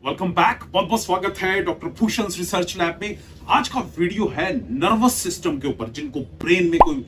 Welcome back. बहुत बहुत स्वागत है डॉक्टर भूषण रिसर्च लैब में। आज का वीडियो है नर्वस सिस्टम के ऊपर। जिनको ब्रेन में कोई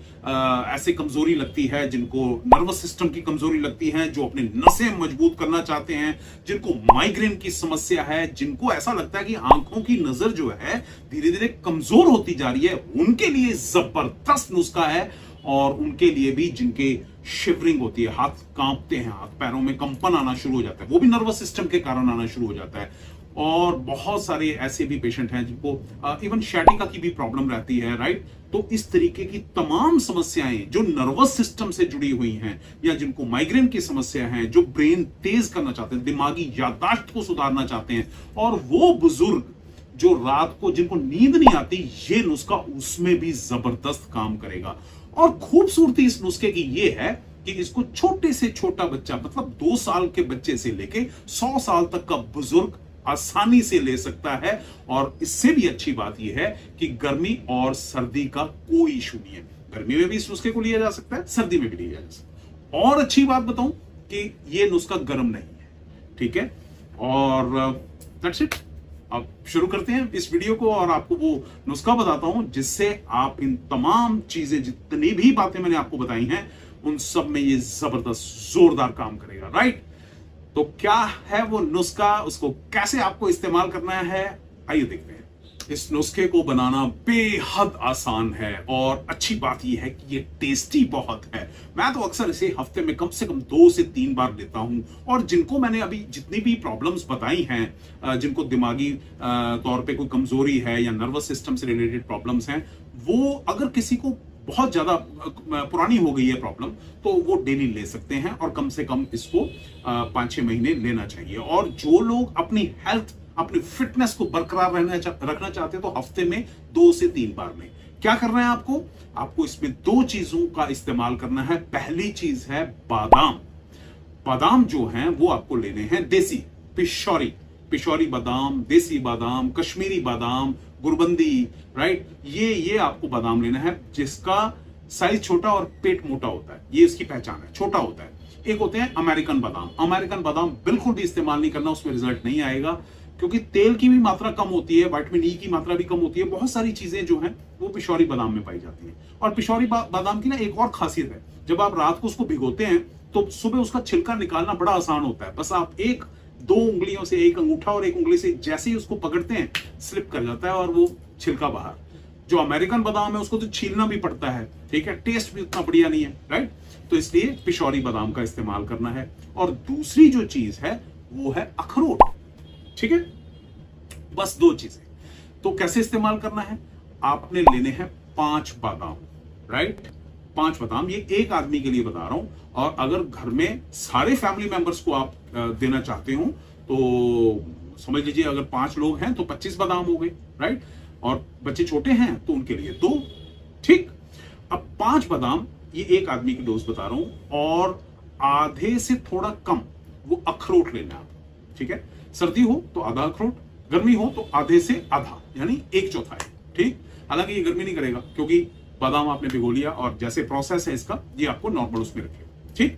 ऐसे कमजोरी लगती है, जिनको नर्वस सिस्टम की कमजोरी लगती है, जो अपने नसें मजबूत करना चाहते हैं, जिनको माइग्रेन की समस्या है, जिनको ऐसा लगता है कि आंखों की नजर जो है धीरे धीरे कमजोर होती जा रही है, उनके लिए जबरदस्त नुस्खा है। और उनके लिए भी जिनके शिवरिंग होती है, हाथ कांपते हैं, हाथ पैरों में कंपन आना शुरू हो जाता है, वो भी नर्वस सिस्टम के कारण आना शुरू हो जाता है। और बहुत सारे ऐसे भी पेशेंट हैं जिनको इवन शैटिका की भी प्रॉब्लम रहती है, राइट। तो इस तरीके की तमाम समस्याएं जो नर्वस सिस्टम से जुड़ी हुई हैं, या जिनको माइग्रेन की समस्या है, जो ब्रेन तेज करना चाहते हैं, दिमागी याददाश्त को सुधारना चाहते हैं, और वो बुजुर्ग जो रात को जिनको नींद नहीं आती, ये नुस्खा उसमें भी जबरदस्त काम करेगा। और खूबसूरती इस नुस्खे की ये है कि इसको छोटे से छोटा बच्चा, मतलब 2 साल के बच्चे से लेके 100 साल तक का बुजुर्ग आसानी से ले सकता है। और इससे भी अच्छी बात यह है कि गर्मी और सर्दी का कोई इशू नहीं है। गर्मी में भी इस नुस्खे को लिया जा सकता है, सर्दी में भी लिया जा सकता है। और अच्छी बात बताऊं कि यह नुस्खा गर्म नहीं है, ठीक है। और दैट्स इट। अब शुरू करते हैं इस वीडियो को, और आपको वो नुस्खा बताता हूं जिससे आप इन तमाम चीजें, जितनी भी बातें मैंने आपको बताई हैं, उन सब में ये जबरदस्त जोरदार काम करेगा, राइट। तो क्या है वो नुस्खा, उसको कैसे आपको इस्तेमाल करना है, आइए देखते हैं। इस नुस्खे को बनाना बेहद आसान है, और अच्छी बात यह है कि ये टेस्टी बहुत है। मैं तो अक्सर इसे हफ्ते में कम से कम 2 से 3 बार लेता हूं। और जिनको मैंने अभी जितनी भी प्रॉब्लम्स बताई हैं, जिनको दिमागी तौर पे कोई कमजोरी है या नर्वस सिस्टम से रिलेटेड प्रॉब्लम्स हैं, वो अगर किसी को बहुत ज्यादा पुरानी हो गई है प्रॉब्लम, तो वो डेली ले सकते हैं, और कम से कम इसको 5-6 महीने लेना चाहिए। और जो लोग अपनी हेल्थ, अपनी फिटनेस को बरकरार रखना चाहते हैं, तो हफ्ते में 2 से 3 बार में क्या करना है आपको इसमें 2 चीजों का इस्तेमाल करना है। पहली चीज है बादाम। बादाम जो हैं वो आपको लेने हैं देसी, पिशौरी बादाम, देसी बादाम, कश्मीरी बादाम, गुरबंदी, राइट। ये आपको बादाम लेना है जिसका साइज छोटा और पेट मोटा होता है। ये इसकी पहचान है, छोटा होता है। एक होते हैं अमेरिकन बादाम बिल्कुल भी इस्तेमाल नहीं करना, उसमें रिजल्ट नहीं आएगा, क्योंकि तेल की भी मात्रा कम होती है, विटामिन ई की मात्रा भी कम होती है, बहुत सारी चीजें जो हैं वो पिशौरी बादाम में पाई जाती हैं। और पिशौरी बादाम की ना एक और खासियत है, जब आप रात को उसको भिगोते हैं तो सुबह उसका छिलका निकालना बड़ा आसान होता है। बस आप 1-2 उंगलियों से, एक अंगूठा और एक उंगली से जैसे ही उसको पकड़ते हैं, स्लिप कर जाता है और वो छिलका बाहर। जो अमेरिकन बादाम है उसको तो छीलना भी पड़ता है, ठीक है, टेस्ट भी उतना बढ़िया नहीं है, राइट। तो इसलिए पिशौरी बादाम का इस्तेमाल करना है। और दूसरी जो चीज है वो है अखरोट, ठीक है। बस 2 चीजें। तो कैसे इस्तेमाल करना है, आपने लेने हैं 5 बादाम, राइट। 5 बादाम, ये एक आदमी के लिए बता रहा हूं। और अगर घर में सारे फैमिली मेंबर्स को आप देना चाहते हो, तो समझ लीजिए अगर 5 लोग हैं तो 25 बादाम हो गए, राइट। और बच्चे छोटे हैं तो उनके लिए 2, ठीक। अब 5 बादाम, ये एक आदमी की डोज बता रहा हूं। और आधे से थोड़ा कम वो अखरोट लेना है, ठीक है। सर्दी हो तो आधा अखरोट, गर्मी हो तो आधे से आधा, यानी 1/4, ठीक। हालांकि ये गर्मी नहीं करेगा क्योंकि बादाम आपने भिगो लिया, और जैसे प्रोसेस है इसका, ये आपको नॉर्मल उसमें रखेगा, ठीक।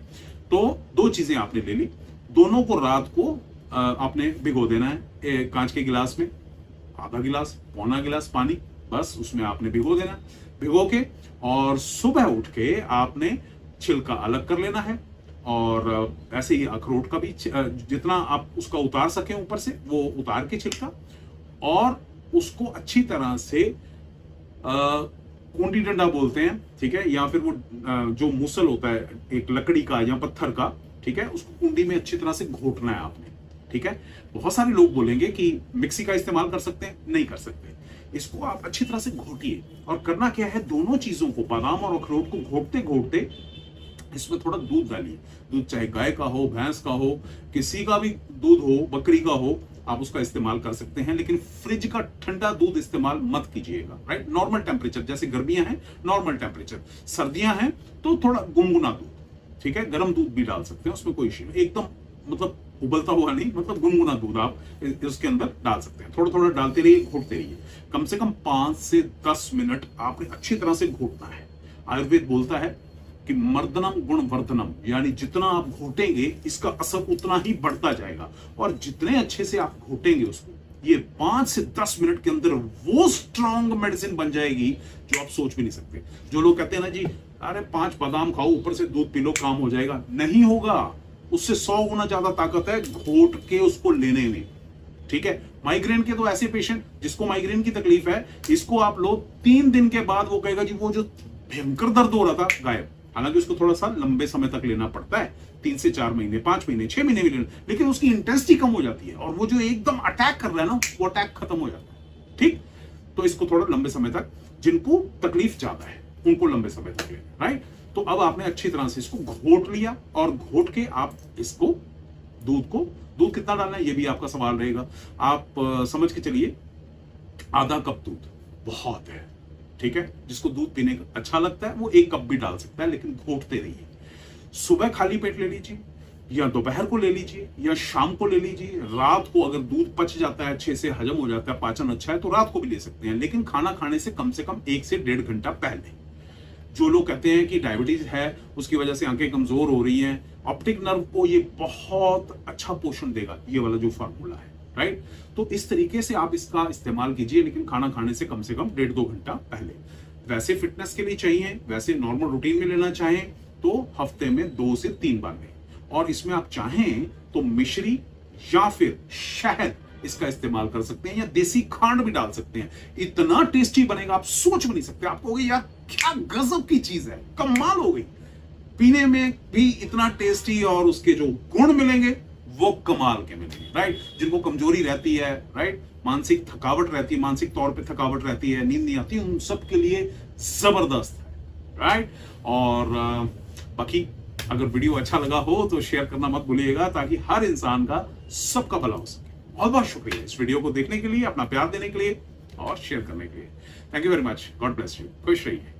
तो 2 चीजें आपने ले ली, दोनों को रात को आपने भिगो देना है। कांच के गिलास में आधा गिलास, पौना गिलास पानी, बस उसमें आपने भिगो देना, भिगो के और सुबह उठ के आपने छिलका अलग कर लेना है। और ऐसे ही अखरोट का भी जितना आप उसका उतार सके ऊपर से, वो उतार के छिलका, और उसको अच्छी तरह से कुंडी डंडा बोलते हैं, ठीक है, या फिर वो जो मूसल होता है एक लकड़ी का या पत्थर का, ठीक है, उसको कुंडी में अच्छी तरह से घोटना है आपने, ठीक है। बहुत सारे लोग बोलेंगे कि मिक्सी का इस्तेमाल कर सकते हैं, नहीं कर सकते। इसको आप अच्छी तरह से घोटिए। और करना क्या है, दोनों चीजों को, बादाम और अखरोट को घोटते घोटते इसमें थोड़ा दूध डालिए। दूध चाहे गाय का हो, भैंस का हो, किसी का भी दूध हो, बकरी का हो, आप उसका इस्तेमाल कर सकते हैं। लेकिन फ्रिज का ठंडा दूध इस्तेमाल मत कीजिएगा, राइट। नॉर्मल टेम्परेचर, जैसे गर्मियां हैं नॉर्मल टेम्परेचर, सर्दियां हैं तो थोड़ा गुनगुना दूध, ठीक है। गर्म दूध भी डाल सकते हैं, उसमें कोई इश्यू नहीं। एकदम मतलब उबलता हुआ नहीं, मतलब गुनगुना दूध आप उसके अंदर डाल सकते हैं। थोड़ा थोड़ा डालते रहिए, घोटते रहिए। कम से कम 5 से 10 मिनट आपने अच्छी तरह से घोटना है। आयुर्वेद बोलता है कि कि मर्दनम गुणवर्धनम, यानी जितना आप घोटेंगे इसका असर उतना ही बढ़ता जाएगा, और जितने अच्छे से आप घोटेंगे उसको, ये 5 से 10 मिनट के अंदर वो स्ट्रांग मेडिसिन बन जाएगी जो आप सोच भी नहीं सकते। जो लोग कहते हैं ना जी अरे 5 बादाम खाओ ऊपर से दूध पी लो काम हो जाएगा, नहीं होगा, उससे 100 गुना ज्यादा ताकत है घोट के उसको लेने में। ठीक है, माइग्रेन के तो ऐसे पेशेंट जिसको माइग्रेन की तकलीफ है, इसको आप लो 3 दिन के बाद वो कहेगा जी वो जो भयंकर दर्द हो रहा था गायब। हालांकि उसको थोड़ा सा लंबे समय तक लेना पड़ता है, 3 से 4 महीने, 5 महीने, 6 महीने भी लेना, लेकिन उसकी इंटेंसिटी कम हो जाती है और वो जो एकदम अटैक कर रहा है ना वो अटैक खत्म हो जाता है। ठीक, तो इसको थोड़ा लंबे समय तक, जिनको तकलीफ ज्यादा है उनको लंबे समय तक लेना। राइट, तो अब आपने अच्छी तरह से इसको घोट लिया, और घोट के आप इसको दूध कितना डालना है ये भी आपका सवाल रहेगा। आप समझ के चलिए आधा कप दूध बहुत है। ठीक है, जिसको दूध पीने का अच्छा लगता है वो 1 कप भी डाल सकता है, लेकिन घोटते रहिए। सुबह खाली पेट ले लीजिए, या दोपहर को ले लीजिए, या शाम को ले लीजिए। रात को अगर दूध पच जाता है, अच्छे से हजम हो जाता है, पाचन अच्छा है, तो रात को भी ले सकते हैं, लेकिन खाना खाने से कम 1 से 1.5 घंटा पहले। जो लोग कहते हैं कि डायबिटीज है उसकी वजह से आंखें कमजोर हो रही हैं, ऑप्टिक नर्व को ये बहुत अच्छा पोषण देगा, ये वाला जो फार्मूला है। राइट, तो इस तरीके से आप इसका इस्तेमाल कीजिए, लेकिन खाना खाने से कम 1.5-2 घंटा पहले। वैसे फिटनेस के लिए चाहिए, वैसे नॉर्मल रूटीन में लेना चाहें तो हफ्ते में 2 से 3 बार लें, और इसमें आप चाहें तो मिश्री या फिर शहद इसका इस्तेमाल कर सकते हैं, या देसी खांड भी डाल सकते हैं। इतना टेस्टी बनेगा आप सोच भी नहीं सकते। आप कहोगे यार क्या गजब की चीज है, कमाल हो गई। पीने में भी इतना टेस्टी, और उसके जो गुण मिलेंगे वो कमाल के मिलेंगे। राइट, जिनको कमजोरी रहती है, राइट, मानसिक थकावट रहती है, मानसिक तौर पे थकावट रहती है, नींद नहीं आती, उन सब के लिए जबरदस्त है। राइट, और बाकी अगर वीडियो अच्छा लगा हो तो शेयर करना मत भूलिएगा, ताकि हर इंसान का सबका भला हो सके। बहुत बहुत शुक्रिया इस वीडियो को देखने के लिए, अपना प्यार देने के लिए और शेयर करने के लिए। Thank you very much, God bless you, खुश रहिए।